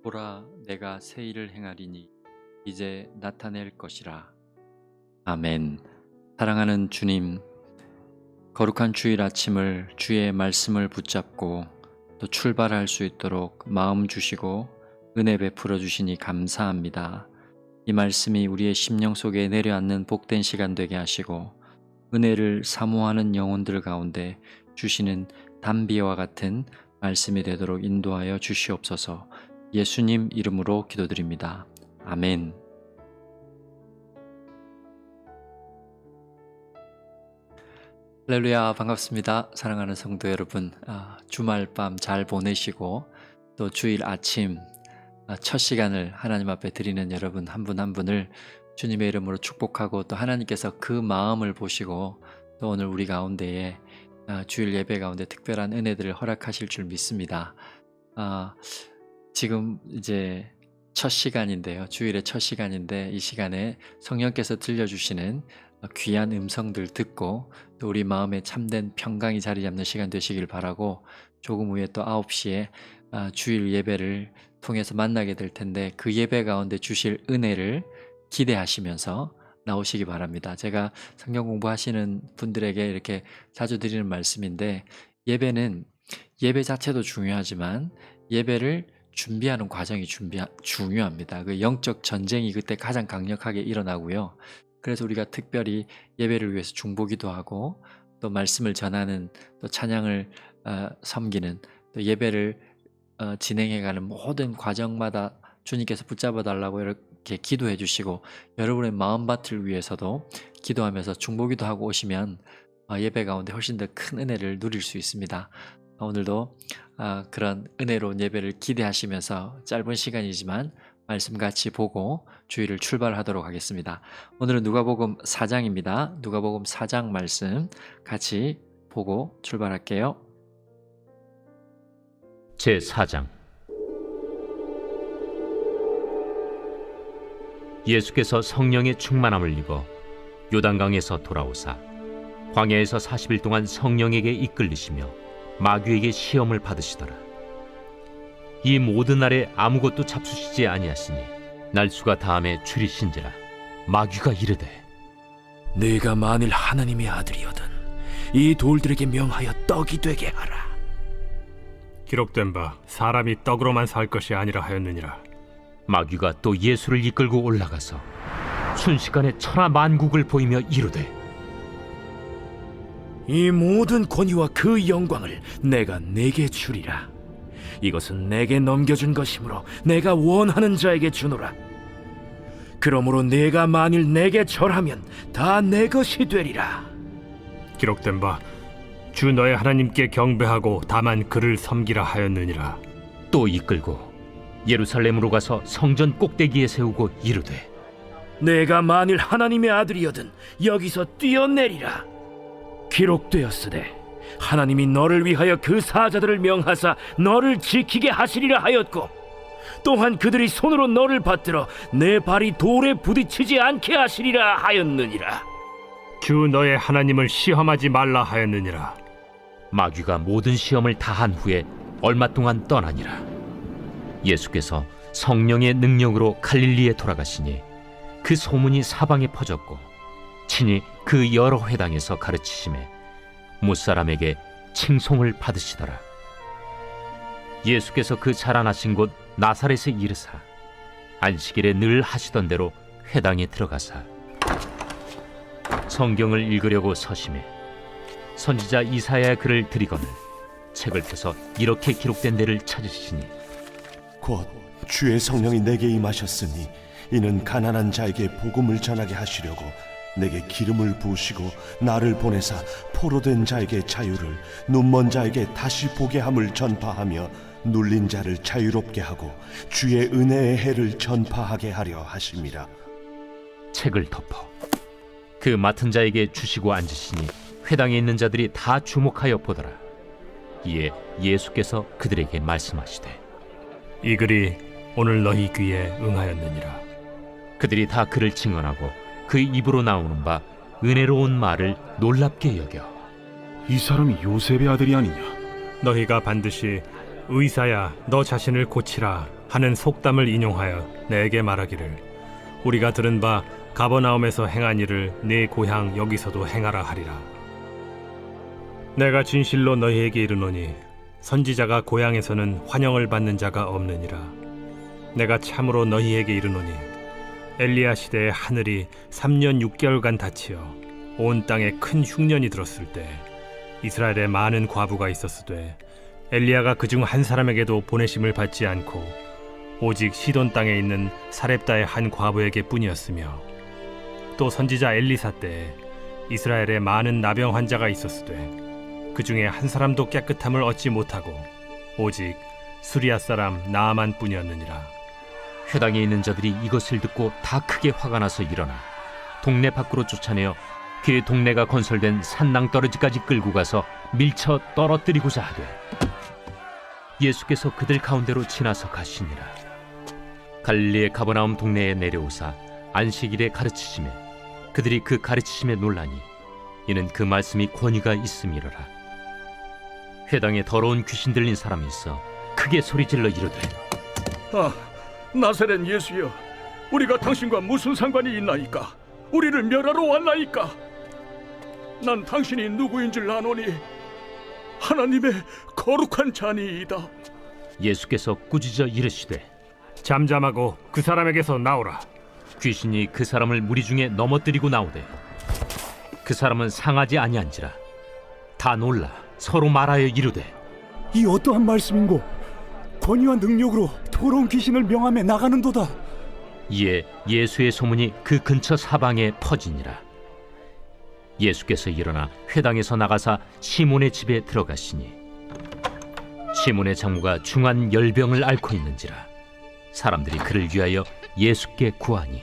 보라, 내가 새 일을 행하리니 이제 나타낼 것이라. 아멘. 사랑하는 주님, 거룩한 주일 아침을 주의 말씀을 붙잡고 또 출발할 수 있도록 마음 주시고 은혜 베풀어 주시니 감사합니다. 이 말씀이 우리의 심령 속에 내려앉는 복된 시간 되게 하시고 은혜를 사모하는 영혼들 가운데 주시는 단비와 같은 말씀이 되도록 인도하여 주시옵소서. 예수님 이름으로 기도드립니다. 아멘. 할렐루야, 반갑습니다. 사랑하는 성도 여러분, 주말 밤 잘 보내시고 또 주일 아침 첫 시간을 하나님 앞에 드리는 여러분 한 분 한 분을 주님의 이름으로 축복하고, 또 하나님께서 그 마음을 보시고 또 오늘 우리 가운데에 주일 예배 가운데 특별한 은혜들을 허락하실 줄 믿습니다. 지금 이제 첫 시간인데요. 주일의 첫 시간인데 이 시간에 성령께서 들려주시는 귀한 음성들 듣고 또 우리 마음에 참된 평강이 자리 잡는 시간 되시길 바라고, 조금 후에 또 9시에 주일 예배를 통해서 만나게 될 텐데 그 예배 가운데 주실 은혜를 기대하시면서 나오시기 바랍니다. 제가 성경 공부하시는 분들에게 이렇게 자주 드리는 말씀인데, 예배는 예배 자체도 중요하지만 예배를 준비하는 과정이 중요합니다. 그 영적 전쟁이 그때 가장 강력하게 일어나고요. 그래서 우리가 특별히 예배를 위해서 중보기도 하고 또 말씀을 전하는, 또 찬양을 섬기는, 또 예배를 진행해가는 모든 과정마다 주님께서 붙잡아 달라고 이렇게 기도해 주시고, 여러분의 마음밭을 위해서도 기도하면서 중보기도 하고 오시면 예배 가운데 훨씬 더 큰 은혜를 누릴 수 있습니다. 오늘도 그런 은혜로운 예배를 기대하시면서 짧은 시간이지만 말씀 같이 보고 주일을 출발하도록 하겠습니다. 오늘은 누가복음 4장입니다. 누가복음 4장 말씀 같이 보고 출발할게요. 제4장. 예수께서 성령의 충만함을 입어 요단강에서 돌아오사 광야에서 40일 동안 성령에게 이끌리시며 마귀에게 시험을 받으시더라. 이 모든 날에 아무것도 잡수시지 아니하시니 날수가 다함에 줄이신지라. 마귀가 이르되, 네가 만일 하나님의 아들이거든 이 돌들에게 명하여 떡이 되게 하라. 기록된 바 사람이 떡으로만 살 것이 아니라 하였느니라. 마귀가 또 예수를 이끌고 올라가서 순식간에 천하 만국을 보이며 이르되, 이 모든 권위와 그 영광을 내가 네게 주리라. 이것은 내게 넘겨준 것이므로 내가 원하는 자에게 주노라. 그러므로 네가 만일 내게 절하면 다 내 것이 되리라. 기록된 바 주 너의 하나님께 경배하고 다만 그를 섬기라 하였느니라. 또 이끌고 예루살렘으로 가서 성전 꼭대기에 세우고 이르되, 내가 만일 하나님의 아들이거든 여기서 뛰어내리라. 기록되었으되 하나님이 너를 위하여 그 사자들을 명하사 너를 지키게 하시리라 하였고, 또한 그들이 손으로 너를 받들어 내 발이 돌에 부딪히지 않게 하시리라 하였느니라. 주 너의 하나님을 시험하지 말라 하였느니라. 마귀가 모든 시험을 다한 후에 얼마 동안 떠나니라. 예수께서 성령의 능력으로 갈릴리에 돌아가시니 그 소문이 사방에 퍼졌고, 친히 그 여러 회당에서 가르치심에 무사람에게 칭송을 받으시더라. 예수께서 그 자라나신 곳 나사렛에 이르사 안식일에 늘 하시던 대로 회당에 들어가사 성경을 읽으려고 서심해 선지자 이사야의 글을 들이거늘 책을 펴서 이렇게 기록된 데를 찾으시니, 곧 주의 성령이 내게 임하셨으니 이는 가난한 자에게 복음을 전하게 하시려고 내게 기름을 부으시고 나를 보내사 포로된 자에게 자유를, 눈먼 자에게 다시 보게 함을 전파하며 눌린 자를 자유롭게 하고 주의 은혜의 해를 전파하게 하려 하심이라. 책을 덮어 그 맡은 자에게 주시고 앉으시니 회당에 있는 자들이 다 주목하여 보더라. 이에 예수께서 그들에게 말씀하시되, 이 글이 오늘 너희 귀에 응하였느니라. 그들이 다 그를 증언하고 그 입으로 나오는 바 은혜로운 말을 놀랍게 여겨, 이 사람이 요셉의 아들이 아니냐? 너희가 반드시 의사야 너 자신을 고치라 하는 속담을 인용하여 내게 말하기를 우리가 들은 바 가버나움에서 행한 일을 네 고향 여기서도 행하라 하리라. 내가 진실로 너희에게 이르노니 선지자가 고향에서는 환영을 받는 자가 없느니라. 내가 참으로 너희에게 이르노니 엘리야 시대에 하늘이 3년 6개월간 닫히어 온 땅에 큰 흉년이 들었을 때 이스라엘에 많은 과부가 있었으되 엘리야가 그중 한 사람에게도 보내심을 받지 않고 오직 시돈 땅에 있는 사렙다의 한 과부에게 뿐이었으며 또 선지자 엘리사 때에 이스라엘에 많은 나병 환자가 있었으되 그 중에 한 사람도 깨끗함을 얻지 못하고 오직 수리아 사람 나아만 뿐이었느니라. 회당에 있는 자들이 이것을 듣고 다 크게 화가 나서 일어나 동네 밖으로 쫓아내어 그 동네가 건설된 산낭떠러지까지 끌고 가서 밀쳐 떨어뜨리고자 하되 예수께서 그들 가운데로 지나서 가시니라. 갈릴리의 가버나움 동네에 내려오사 안식일에 가르치시매 그들이 그 가르치심에 놀라니 이는 그 말씀이 권위가 있음이로라. 회당에 더러운 귀신 들린 사람이 있어 크게 소리질러 이르되 나사렛 예수여, 우리가 당신과 무슨 상관이 있나이까? 우리를 멸하러 왔나이까? 난 당신이 누구인 줄 아노니 하나님의 거룩한 자니이다. 예수께서 꾸짖어 이르시되 잠잠하고 그 사람에게서 나오라. 귀신이 그 사람을 무리 중에 넘어뜨리고 나오되 그 사람은 상하지 아니한지라. 다 놀라 서로 말하여 이르되 이 어떠한 말씀인고 권위와 능력으로 더러운 귀신을 명함에 나가는도다. 이에 예수의 소문이 그 근처 사방에 퍼지니라. 예수께서 일어나 회당에서 나가사 시몬의 집에 들어가시니 시몬의 장모가 중한 열병을 앓고 있는지라. 사람들이 그를 위하여 예수께 구하니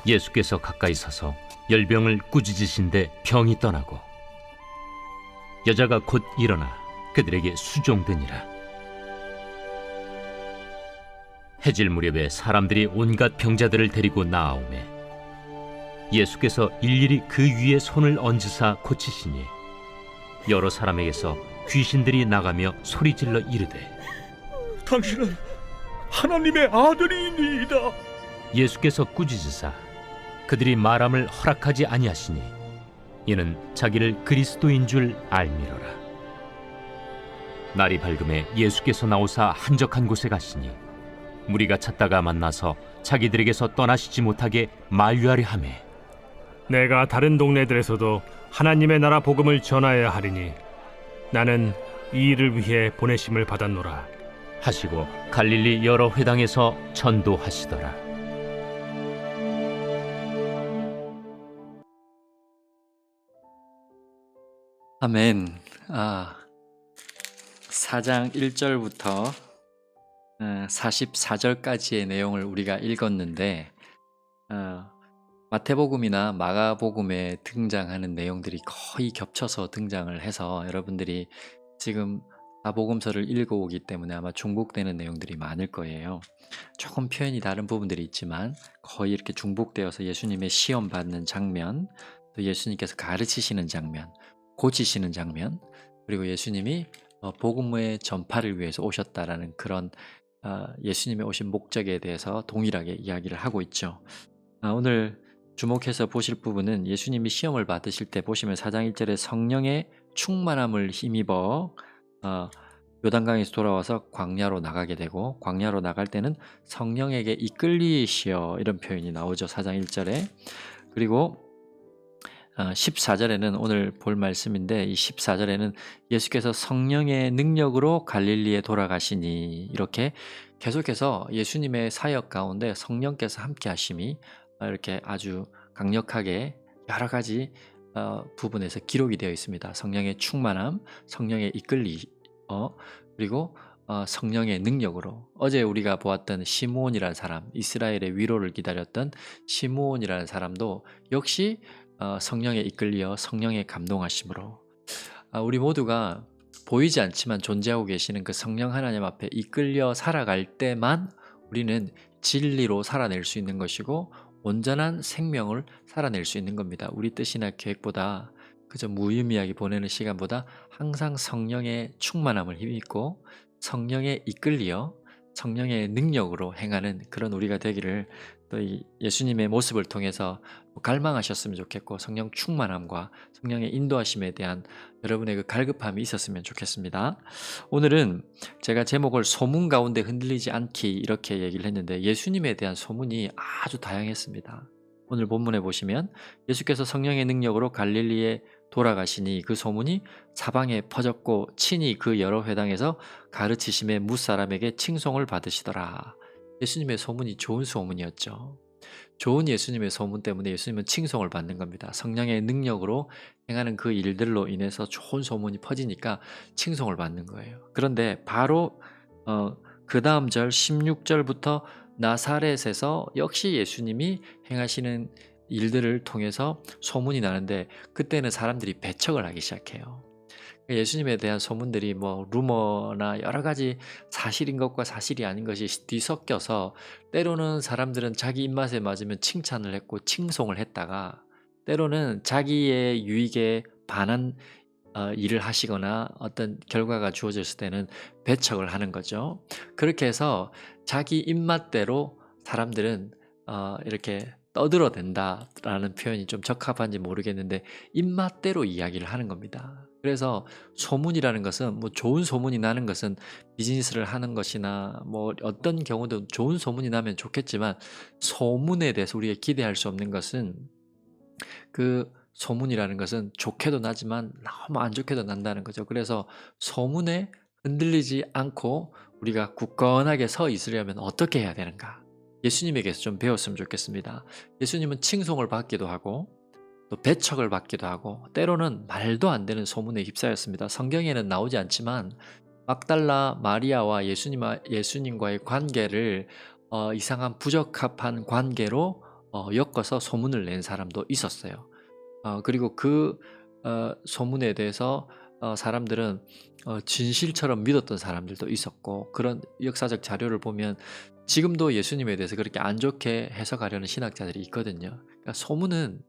예수께서 가까이 서서 열병을 꾸짖으신데 병이 떠나고 여자가 곧 일어나 그들에게 수종드니라. 해질 무렵에 사람들이 온갖 병자들을 데리고 나아오매 예수께서 일일이 그 위에 손을 얹으사 고치시니 여러 사람에게서 귀신들이 나가며 소리질러 이르되 당신은 하나님의 아들이니이다. 예수께서 꾸짖으사 그들이 말함을 허락하지 아니하시니 이는 자기를 그리스도인 줄 알미로라. 날이 밝음에 예수께서 나오사 한적한 곳에 가시니 무리가 찾다가 만나서 자기들에게서 떠나시지 못하게 만류하려 하매 내가 다른 동네들에서도 하나님의 나라 복음을 전하여야 하리니 나는 이 일을 위해 보내심을 받았노라 하시고 갈릴리 여러 회당에서 전도하시더라. 아멘. 4장 1절부터 44절까지의 내용을 우리가 읽었는데 마태복음이나 마가복음에 등장하는 내용들이 거의 겹쳐서 등장을 해서 여러분들이 지금 사복음서를 읽어오기 때문에 아마 중복되는 내용들이 많을 거예요. 조금 표현이 다른 부분들이 있지만 거의 이렇게 중복되어서 예수님의 시험 받는 장면, 또 예수님께서 가르치시는 장면, 고치시는 장면, 그리고 예수님이 복음의 전파를 위해서 오셨다라는 그런 예수님의 오신 목적에 대해서 동일하게 이야기를 하고 있죠. 오늘 주목해서 보실 부분은 예수님이 시험을 받으실 때 보시면 4장 1절에 성령의 충만함을 힘입어 요단강에서 돌아와서 광야로 나가게 되고 광야로 나갈 때는 성령에게 이끌리시어 이런 표현이 나오죠. 4장 1절에. 그리고 14절에는 오늘 볼 말씀인데 이 14절에는 예수께서 성령의 능력으로 갈릴리에 돌아가시니 이렇게 계속해서 예수님의 사역 가운데 성령께서 함께 하심이 이렇게 아주 강력하게 여러 가지 부분에서 기록이 되어 있습니다. 성령의 충만함, 성령의 그리고 성령의 능력으로 어제 우리가 보았던 시므온이라는 사람, 이스라엘의 위로를 기다렸던 시므온이라는 사람도 역시 성령에 이끌려 성령의 감동하심으로 우리 모두가 보이지 않지만 존재하고 계시는 그 성령 하나님 앞에 이끌려 살아갈 때만 우리는 진리로 살아낼 수 있는 것이고 온전한 생명을 살아낼 수 있는 겁니다. 우리 뜻이나 계획보다 그저 무의미하게 보내는 시간보다 항상 성령의 충만함을 힘입고 성령에 이끌려 성령의 능력으로 행하는 그런 우리가 되기를 또 이 예수님의 모습을 통해서 갈망하셨으면 좋겠고, 성령 충만함과 성령의 인도하심에 대한 여러분의 그 갈급함이 있었으면 좋겠습니다. 오늘은 제가 제목을 소문 가운데 흔들리지 않기 이렇게 얘기를 했는데, 예수님에 대한 소문이 아주 다양했습니다. 오늘 본문에 보시면 예수께서 성령의 능력으로 갈릴리에 돌아가시니 그 소문이 사방에 퍼졌고 친히 그 여러 회당에서 가르치심에 무사람에게 칭송을 받으시더라. 예수님의 소문이 좋은 소문이었죠. 좋은 예수님의 소문 때문에 예수님은 칭송을 받는 겁니다. 성령의 능력으로 행하는 그 일들로 인해서 좋은 소문이 퍼지니까 칭송을 받는 거예요. 그런데 바로 그 다음 절 16절부터 나사렛에서 역시 예수님이 행하시는 일들을 통해서 소문이 나는데, 그때는 사람들이 배척을 하기 시작해요. 예수님에 대한 소문들이 뭐 루머나 여러 가지 사실인 것과 사실이 아닌 것이 뒤섞여서, 때로는 사람들은 자기 입맛에 맞으면 칭찬을 했고 칭송을 했다가, 때로는 자기의 유익에 반한 일을 하시거나 어떤 결과가 주어졌을 때는 배척을 하는 거죠. 그렇게 해서 자기 입맛대로 사람들은 이렇게 떠들어댄다라는 표현이 좀 적합한지 모르겠는데, 입맛대로 이야기를 하는 겁니다. 그래서 소문이라는 것은, 뭐 좋은 소문이 나는 것은 비즈니스를 하는 것이나 뭐 어떤 경우도 좋은 소문이 나면 좋겠지만, 소문에 대해서 우리가 기대할 수 없는 것은, 그 소문이라는 것은 좋게도 나지만 너무 안 좋게도 난다는 거죠. 그래서 소문에 흔들리지 않고 우리가 굳건하게 서 있으려면 어떻게 해야 되는가? 예수님에게서 좀 배웠으면 좋겠습니다. 예수님은 칭송을 받기도 하고 또 배척을 받기도 하고, 때로는 말도 안 되는 소문에 휩싸였습니다. 성경에는 나오지 않지만 막달라 마리아와 예수님과의 관계를 이상한 부적합한 관계로 엮어서 소문을 낸 사람도 있었어요. 그리고 그 소문에 대해서 사람들은 진실처럼 믿었던 사람들도 있었고, 그런 역사적 자료를 보면 지금도 예수님에 대해서 그렇게 안 좋게 해석하려는 신학자들이 있거든요. 그러니까 소문은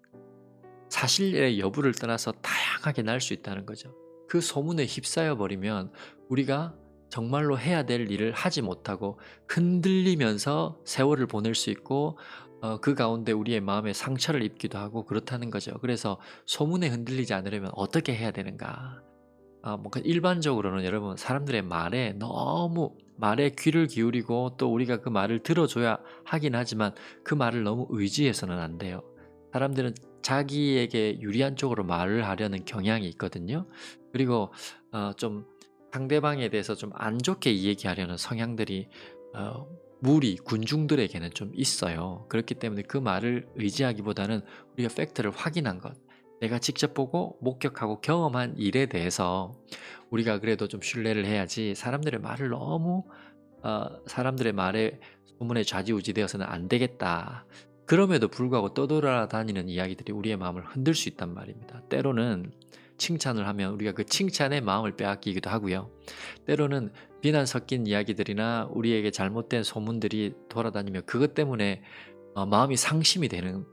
사실의 여부를 떠나서 다양하게 날 수 있다는 거죠. 그 소문에 휩싸여 버리면 우리가 정말로 해야 될 일을 하지 못하고 흔들리면서 세월을 보낼 수 있고, 그 가운데 우리의 마음에 상처를 입기도 하고 그렇다는 거죠. 그래서 소문에 흔들리지 않으려면 어떻게 해야 되는가? 뭔가 일반적으로는 여러분, 사람들의 말에 너무 말에 귀를 기울이고 또 우리가 그 말을 들어줘야 하긴 하지만, 그 말을 너무 의지해서는 안 돼요. 사람들은 자기에게 유리한 쪽으로 말을 하려는 경향이 있거든요. 그리고 좀 상대방에 대해서 좀 안 좋게 얘기하려는 성향들이 무리, 군중들에게는 좀 있어요. 그렇기 때문에 그 말을 의지하기보다는 우리가 팩트를 확인한 것, 내가 직접 보고 목격하고 경험한 일에 대해서 우리가 그래도 좀 신뢰를 해야지, 사람들의 말을 너무 사람들의 말에 소문에 좌지우지되어서는 안 되겠다. 그럼에도 불구하고 떠돌아다니는 이야기들이 우리의 마음을 흔들 수 있단 말입니다. 때로는 칭찬을 하면 우리가 그 칭찬에 마음을 빼앗기기도 하고요. 때로는 비난 섞인 이야기들이나 우리에게 잘못된 소문들이 돌아다니며 그것 때문에 마음이 상심이 되는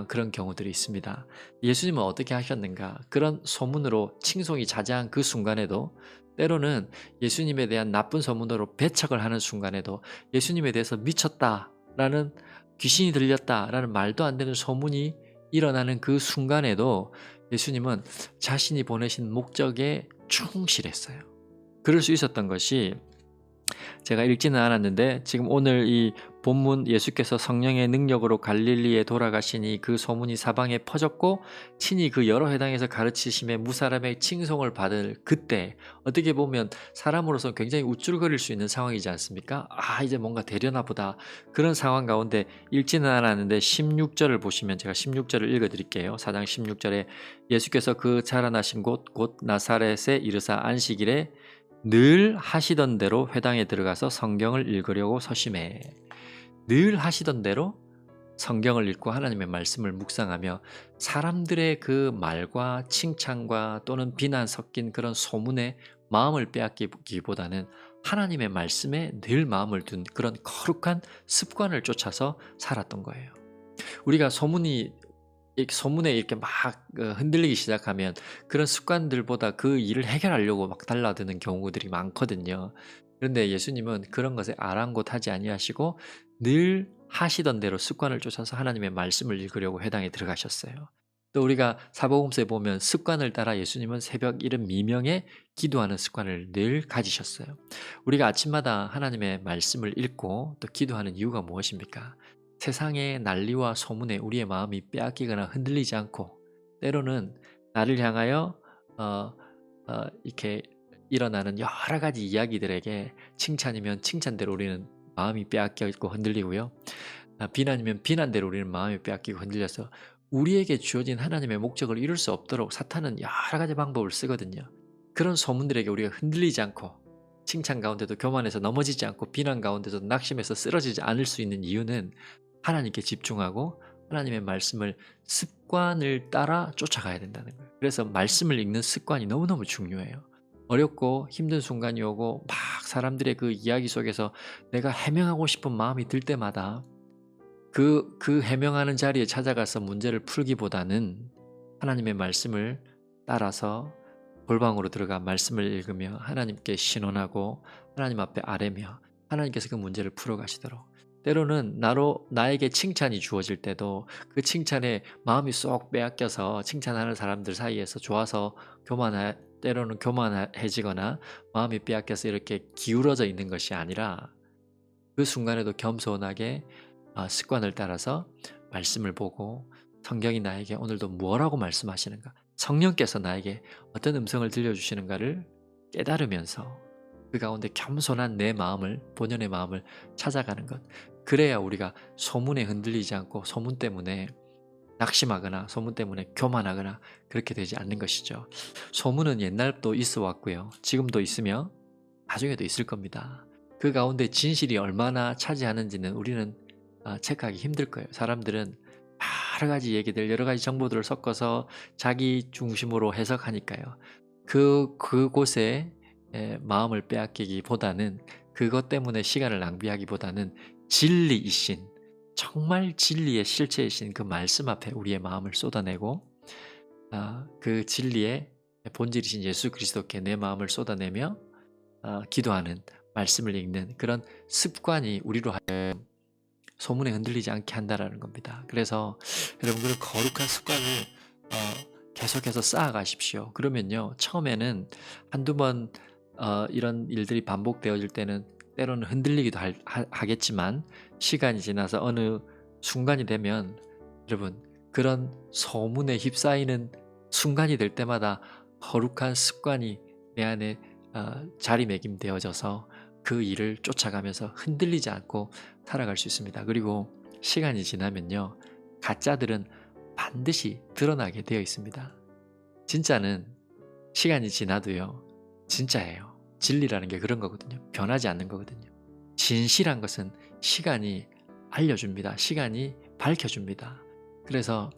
그런 경우들이 있습니다. 예수님은 어떻게 하셨는가? 그런 소문으로 칭송이 자자한 그 순간에도, 때로는 예수님에 대한 나쁜 소문으로 배척을 하는 순간에도, 예수님에 대해서 미쳤다라는, 귀신이 들렸다라는 말도 안 되는 소문이 일어나는 그 순간에도 예수님은 자신이 보내신 목적에 충실했어요. 그럴 수 있었던 것이, 제가 읽지는 않았는데 지금 오늘 이 본문, 예수께서 성령의 능력으로 갈릴리에 돌아가시니 그 소문이 사방에 퍼졌고 친히 그 여러 회당에서 가르치심에 무사람의 칭송을 받을 그때, 어떻게 보면 사람으로서 굉장히 우쭐거릴 수 있는 상황이지 않습니까? 이제 뭔가 되려나 보다. 그런 상황 가운데 읽지는 않았는데 16절을 보시면, 제가 16절을 읽어드릴게요. 4장 16절에 예수께서 그 자라나신 곳 곧 나사렛에 이르사 안식일에 늘 하시던 대로 회당에 들어가서 성경을 읽으려고 서심해. 늘 하시던 대로 성경을 읽고 하나님의 말씀을 묵상하며, 사람들의 그 말과 칭찬과 또는 비난 섞인 그런 소문에 마음을 빼앗기보다는 하나님의 말씀에 늘 마음을 둔 그런 거룩한 습관을 쫓아서 살았던 거예요. 우리가 소문에 이렇게 막 흔들리기 시작하면 그런 습관들보다 그 일을 해결하려고 막 달라드는 경우들이 많거든요. 그런데 예수님은 그런 것에 아랑곳하지 아니하시고 늘 하시던 대로 습관을 쫓아서 하나님의 말씀을 읽으려고 회당에 들어가셨어요. 또 우리가 사복음서에 보면 습관을 따라 예수님은 새벽 이른 미명에 기도하는 습관을 늘 가지셨어요. 우리가 아침마다 하나님의 말씀을 읽고 또 기도하는 이유가 무엇입니까? 세상의 난리와 소문에 우리의 마음이 빼앗기거나 흔들리지 않고 때로는 나를 향하여 이렇게 일어나는 여러 가지 이야기들에게 칭찬이면 칭찬대로 우리는 마음이 빼앗겨 있고 흔들리고요. 비난이면 비난대로 우리는 마음이 빼앗기고 흔들려서 우리에게 주어진 하나님의 목적을 이룰 수 없도록 사탄은 여러 가지 방법을 쓰거든요. 그런 소문들에게 우리가 흔들리지 않고 칭찬 가운데도 교만해서 넘어지지 않고 비난 가운데도 낙심해서 쓰러지지 않을 수 있는 이유는 하나님께 집중하고 하나님의 말씀을 습관을 따라 쫓아가야 된다는 거예요. 그래서 말씀을 읽는 습관이 너무너무 중요해요. 어렵고 힘든 순간이 오고 막 사람들의 그 이야기 속에서 내가 해명하고 싶은 마음이 들 때마다 그 해명하는 자리에 찾아가서 문제를 풀기보다는 하나님의 말씀을 따라서 골방으로 들어가 말씀을 읽으며 하나님께 신원하고 하나님 앞에 아뢰며 하나님께서 그 문제를 풀어가시도록, 때로는 나에게 칭찬이 주어질 때도 그 칭찬에 마음이 쏙 빼앗겨서 칭찬하는 사람들 사이에서 좋아서 때로는 교만해지거나 마음이 빼앗겨서 이렇게 기울어져 있는 것이 아니라 그 순간에도 겸손하게 습관을 따라서 말씀을 보고 성경이 나에게 오늘도 뭐라고 말씀하시는가, 성령께서 나에게 어떤 음성을 들려주시는가를 깨달으면서 그 가운데 겸손한 내 마음을, 본연의 마음을 찾아가는 것. 그래야 우리가 소문에 흔들리지 않고 소문 때문에 낙심하거나 소문 때문에 교만하거나 그렇게 되지 않는 것이죠. 소문은 옛날도 있어 왔고요. 지금도 있으며 나중에도 있을 겁니다. 그 가운데 진실이 얼마나 차지하는지는 우리는 체크하기 힘들 거예요. 사람들은 여러 가지 얘기들, 여러 가지 정보들을 섞어서 자기 중심으로 해석하니까요. 그곳에 마음을 빼앗기기보다는, 그것 때문에 시간을 낭비하기보다는 진리이신, 정말 진리의 실체이신 그 말씀 앞에 우리의 마음을 쏟아내고 그 진리의 본질이신 예수 그리스도께 내 마음을 쏟아내며 기도하는, 말씀을 읽는 그런 습관이 우리로 하여금 소문에 흔들리지 않게 한다라는 겁니다. 그래서 여러분들은 거룩한 습관을 계속해서 쌓아가십시오. 그러면요, 처음에는 한두 번 이런 일들이 반복되어질 때는 때로는 흔들리기도 하겠지만 시간이 지나서 어느 순간이 되면 여러분, 그런 소문에 휩싸이는 순간이 될 때마다 거룩한 습관이 내 안에 자리매김되어져서 그 일을 쫓아가면서 흔들리지 않고 살아갈 수 있습니다. 그리고 시간이 지나면요, 가짜들은 반드시 드러나게 되어 있습니다. 진짜는 시간이 지나도요, 진짜예요. 진리라는 게 그런 거거든요. 변하지 않는 거거든요. 진실한 것은 시간이 알려줍니다. 시간이 밝혀줍니다. 그래서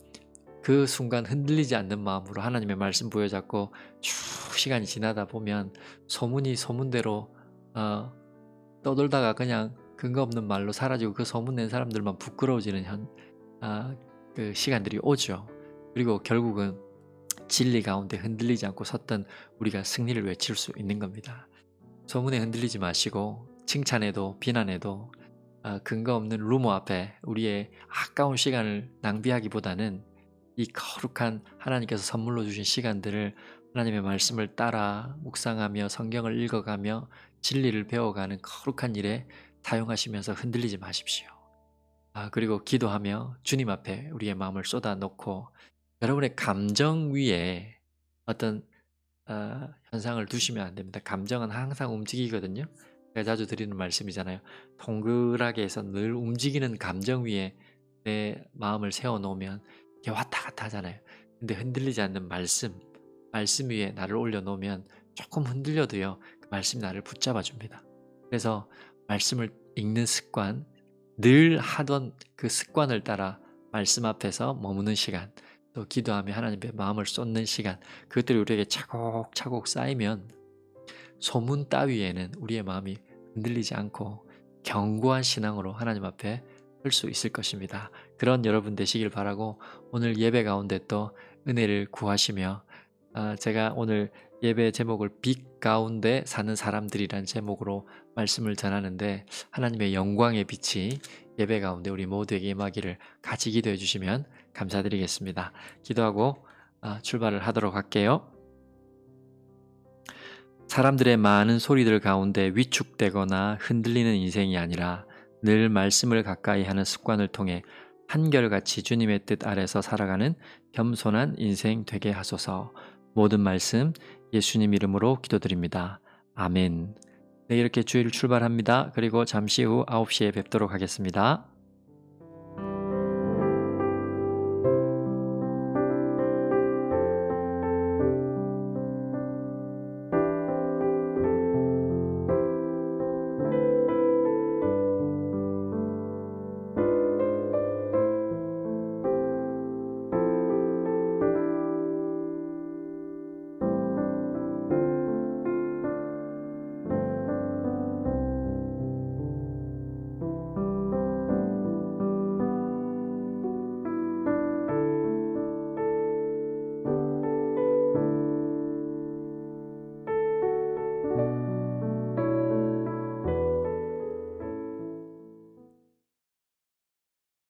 그 순간 흔들리지 않는 마음으로 하나님의 말씀 부여잡고 쭉 시간이 지나다 보면 소문이 소문대로 떠돌다가 그냥 근거 없는 말로 사라지고 그 소문낸 사람들만 부끄러워지는 그 시간들이 오죠. 그리고 결국은 진리 가운데 흔들리지 않고 섰던 우리가 승리를 외칠 수 있는 겁니다. 소문에 흔들리지 마시고 칭찬에도 비난에도 근거 없는 루머 앞에 우리의 아까운 시간을 낭비하기보다는 이 거룩한 하나님께서 선물로 주신 시간들을 하나님의 말씀을 따라 묵상하며 성경을 읽어가며 진리를 배워가는 거룩한 일에 사용하시면서 흔들리지 마십시오. 그리고 기도하며 주님 앞에 우리의 마음을 쏟아놓고 여러분의 감정 위에 어떤 현상을 두시면 안 됩니다. 감정은 항상 움직이거든요. 제가 자주 드리는 말씀이잖아요. 동그랗게 해서 늘 움직이는 감정 위에 내 마음을 세워놓으면 이게 왔다 갔다 하잖아요. 근데 흔들리지 않는 말씀 위에 나를 올려놓으면 조금 흔들려도요, 그 말씀이 나를 붙잡아 줍니다. 그래서 말씀을 읽는 습관, 늘 하던 그 습관을 따라 말씀 앞에서 머무는 시간, 또 기도하며 하나님의 마음을 쏟는 시간, 그것들이 우리에게 차곡차곡 쌓이면 소문 따위에는 우리의 마음이 흔들리지 않고 견고한 신앙으로 하나님 앞에 설 수 있을 것입니다. 그런 여러분 되시길 바라고 오늘 예배 가운데 또 은혜를 구하시며 제가 오늘 예배 제목을 빛 가운데 사는 사람들이란 제목으로 말씀을 전하는데, 하나님의 영광의 빛이 예배 가운데 우리 모두에게 임하기를 같이 기도해 주시면 감사드리겠습니다. 기도하고 출발을 하도록 할게요. 사람들의 많은 소리들 가운데 위축되거나 흔들리는 인생이 아니라 늘 말씀을 가까이 하는 습관을 통해 한결같이 주님의 뜻 아래서 살아가는 겸손한 인생 되게 하소서. 모든 말씀 예수님 이름으로 기도드립니다. 아멘. 네, 이렇게 주일 출발합니다. 그리고 잠시 후 9시에 뵙도록 하겠습니다.